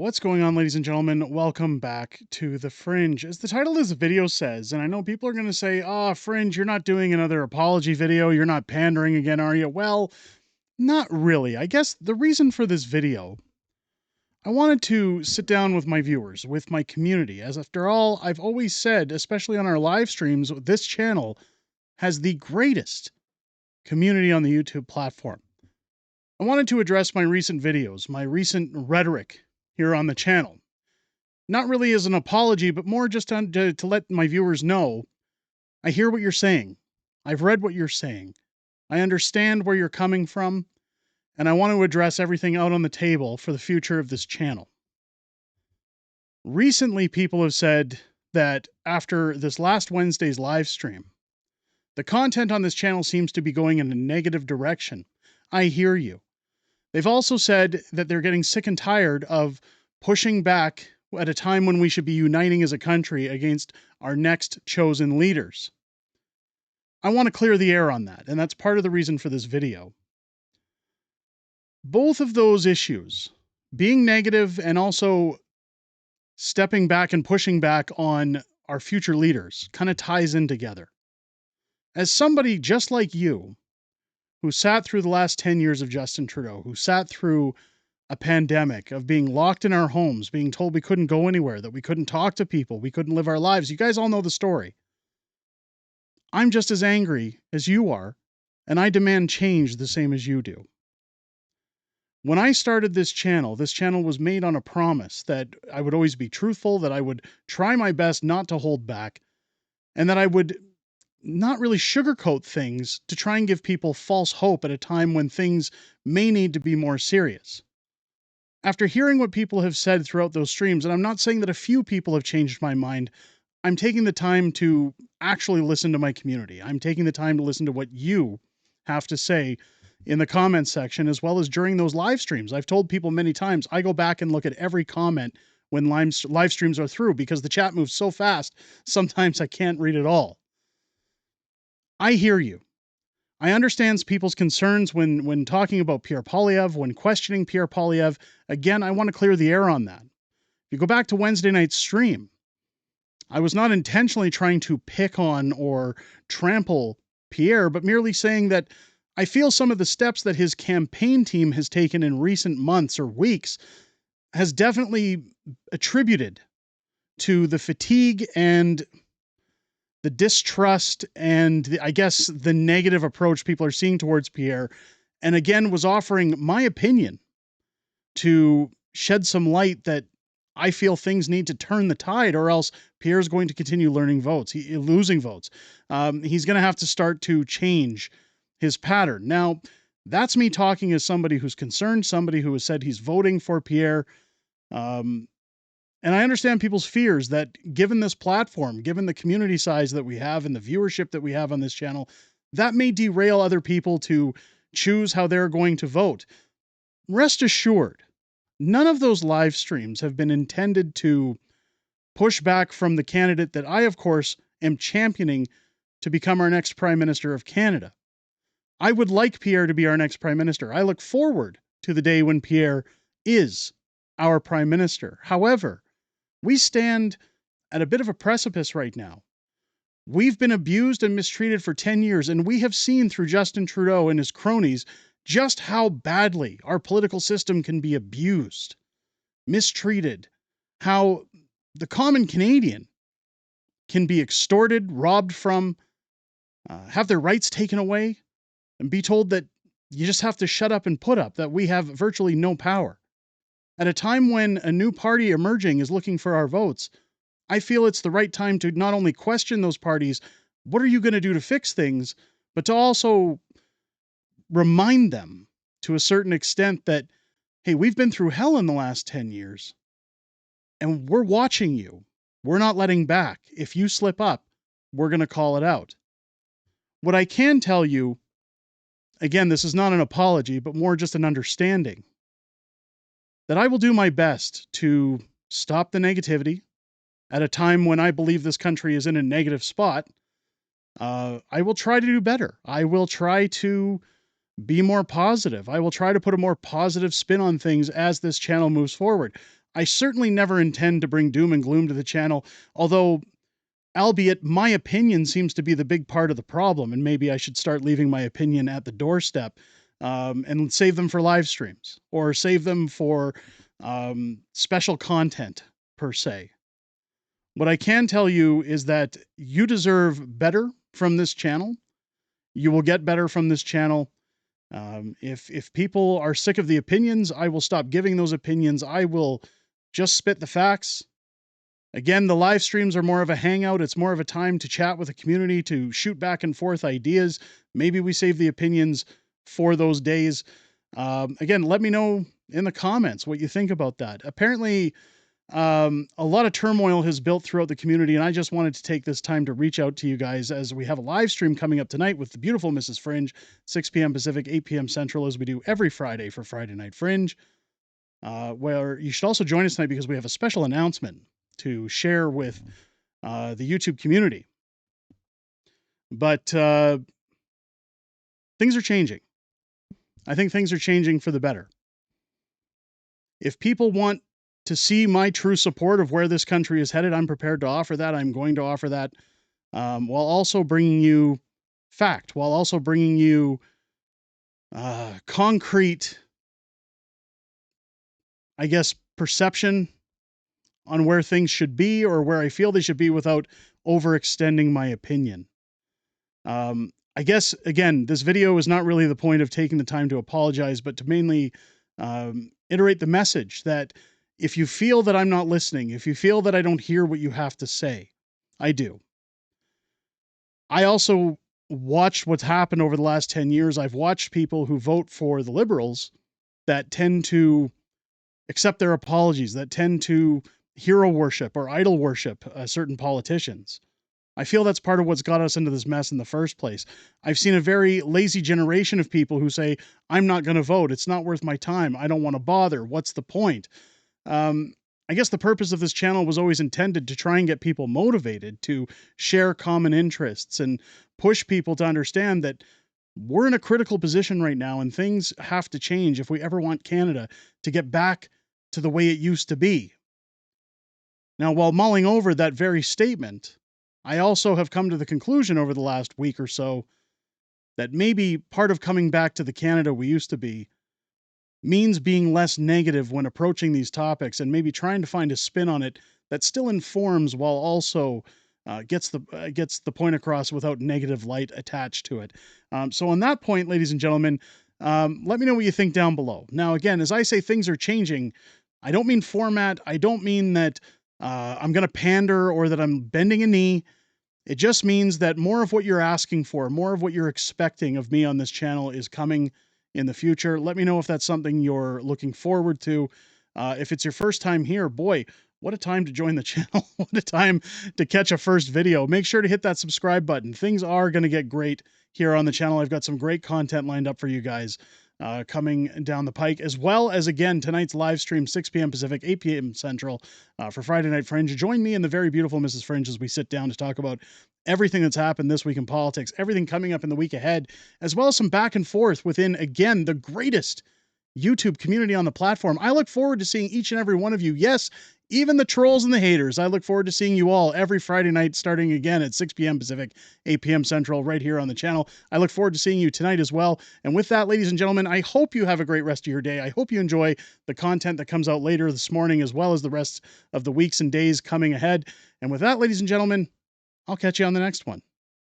What's going on, ladies and gentlemen? Welcome back to The Fringe. As the title of this video says, and I know people are going to say, Fringe, you're not doing another apology video. You're not pandering again, are you? Well, not really. I guess the reason for this video, I wanted to sit down with my viewers, with my community, as after all, I've always said, especially on our live streams, this channel has the greatest community on the YouTube platform. I wanted to address my recent videos, my recent rhetoric here on the channel. Not really as an apology, but more just to let my viewers know, I hear what you're saying. I've read what you're saying. I understand where you're coming from, and I want to address everything out on the table for the future of this channel. Recently, people have said that after this last Wednesday's live stream, the content on this channel seems to be going in a negative direction. I hear you. They've also said that they're getting sick and tired of pushing back at a time when we should be uniting as a country against our next chosen leaders. I want to clear the air on that, and that's part of the reason for this video. Both of those issues, being negative and also stepping back and pushing back on our future leaders, kind of ties in together. As somebody just like you, who sat through the last 10 years of Justin Trudeau, who sat through a pandemic of being locked in our homes, being told we couldn't go anywhere, that we couldn't talk to people, we couldn't live our lives. You guys all know the story. I'm just as angry as you are, and I demand change the same as you do. When I started this channel was made on a promise that I would always be truthful, that I would try my best not to hold back, and that I would not really sugarcoat things to try and give people false hope at a time when things may need to be more serious. After hearing what people have said throughout those streams, and I'm not saying that a few people have changed my mind, I'm taking the time to actually listen to my community. I'm taking the time to listen to what you have to say in the comments section, as well as during those live streams. I've told people many times, I go back and look at every comment when live streams are through, because the chat moves so fast, sometimes I can't read it all. I hear you. I understand people's concerns when talking about Pierre Poilievre, when questioning Pierre Poilievre. Again, I want to clear the air on that. If you go back to Wednesday night's stream, I was not intentionally trying to pick on or trample Pierre, but merely saying that I feel some of the steps that his campaign team has taken in recent months or weeks has definitely attributed to the fatigue and the distrust and I guess the negative approach people are seeing towards Pierre, and again was offering my opinion to shed some light that I feel things need to turn the tide, or else Pierre's going to continue losing votes. He's going to have to start to change his pattern. Now, that's me talking as somebody who's concerned, somebody who has said he's voting for Pierre. And I understand people's fears that given this platform, given the community size that we have and the viewership that we have on this channel, that may derail other people to choose how they're going to vote. Rest assured, none of those live streams have been intended to push back from the candidate that I, of course, am championing to become our next Prime Minister of Canada. I would like Pierre to be our next Prime Minister. I look forward to the day when Pierre is our Prime Minister. However, we stand at a bit of a precipice right now. We've been abused and mistreated for 10 years, and we have seen through Justin Trudeau and his cronies just how badly our political system can be abused, mistreated, how the common Canadian can be extorted, robbed from, have their rights taken away, and be told that you just have to shut up and put up, that we have virtually no power. At a time when a new party emerging is looking for our votes, I feel it's the right time to not only question those parties, what are you going to do to fix things, but to also remind them to a certain extent that, hey, we've been through hell in the last 10 years, and we're watching you. We're not letting back. If you slip up, we're going to call it out. What I can tell you, again, this is not an apology, but more just an understanding, that I will do my best to stop the negativity at a time when I believe this country is in a negative spot. I will try to do better. I will try to be more positive. I will try to put a more positive spin on things as this channel moves forward. I certainly never intend to bring doom and gloom to the channel, although, albeit, my opinion seems to be the big part of the problem, and maybe I should start leaving my opinion at the doorstep, and save them for live streams, or save them for special content, per se. What I can tell you is that you deserve better from this channel. You will get better from this channel. If people are sick of the opinions, I will stop giving those opinions. I will just spit the facts. Again, the live streams are more of a hangout. It's more of a time to chat with the community, to shoot back and forth ideas. Maybe we save the opinions for those days. Again, let me know in the comments what you think about that. Apparently, a lot of turmoil has built throughout the community, and I just wanted to take this time to reach out to you guys as we have a live stream coming up tonight with the beautiful Mrs. Fringe, 6 p.m. Pacific, 8 p.m. Central, as we do every Friday for Friday Night Fringe. Where you should also join us tonight because we have a special announcement to share with the YouTube community. But things are changing. I think things are changing for the better. If people want to see my true support of where this country is headed, I'm prepared to offer that. I'm going to offer that, while also bringing you fact, while also bringing you concrete, I guess, perception on where things should be or where I feel they should be without overextending my opinion. I guess, again, this video is not really the point of taking the time to apologize, but to mainly iterate the message that if you feel that I'm not listening, if you feel that I don't hear what you have to say, I do. I also watched what's happened over the last 10 years. I've watched people who vote for the Liberals that tend to accept their apologies, that tend to hero worship or idol worship certain politicians. I feel that's part of what's got us into this mess in the first place. I've seen a very lazy generation of people who say, I'm not going to vote. It's not worth my time. I don't want to bother. What's the point? I guess the purpose of this channel was always intended to try and get people motivated to share common interests and push people to understand that we're in a critical position right now and things have to change if we ever want Canada to get back to the way it used to be. Now, while mulling over that very statement, I also have come to the conclusion over the last week or so that maybe part of coming back to the Canada we used to be means being less negative when approaching these topics and maybe trying to find a spin on it that still informs while also gets the point across without negative light attached to it. So on that point, ladies and gentlemen, let me know what you think down below. Now, again, as I say, things are changing. I don't mean format. I don't mean that I'm going to pander or that I'm bending a knee. It just means that more of what you're asking for, more of what you're expecting of me on this channel is coming in the future. Let me know if that's something you're looking forward to. If it's your first time here, boy, what a time to join the channel. What a time to catch a first video. Make sure to hit that subscribe button. Things are going to get great here on the channel. I've got some great content lined up for you guys coming down the pike, as well as, again, tonight's live stream, 6 p.m. Pacific, 8 p.m. Central, for Friday Night Fringe. Join me and the very beautiful Mrs. Fringe as we sit down to talk about everything that's happened this week in politics, everything coming up in the week ahead, as well as some back and forth within, again, the greatest YouTube community on the platform. I look forward to seeing each and every one of you. Yes, even the trolls and the haters. I look forward to seeing you all every Friday night, starting again at 6 p.m. Pacific, 8 p.m. Central, right here on the channel. I look forward to seeing you tonight as well. And with that, ladies and gentlemen, I hope you have a great rest of your day. I hope you enjoy the content that comes out later this morning, as well as the rest of the weeks and days coming ahead. And with that, ladies and gentlemen, I'll catch you on the next one.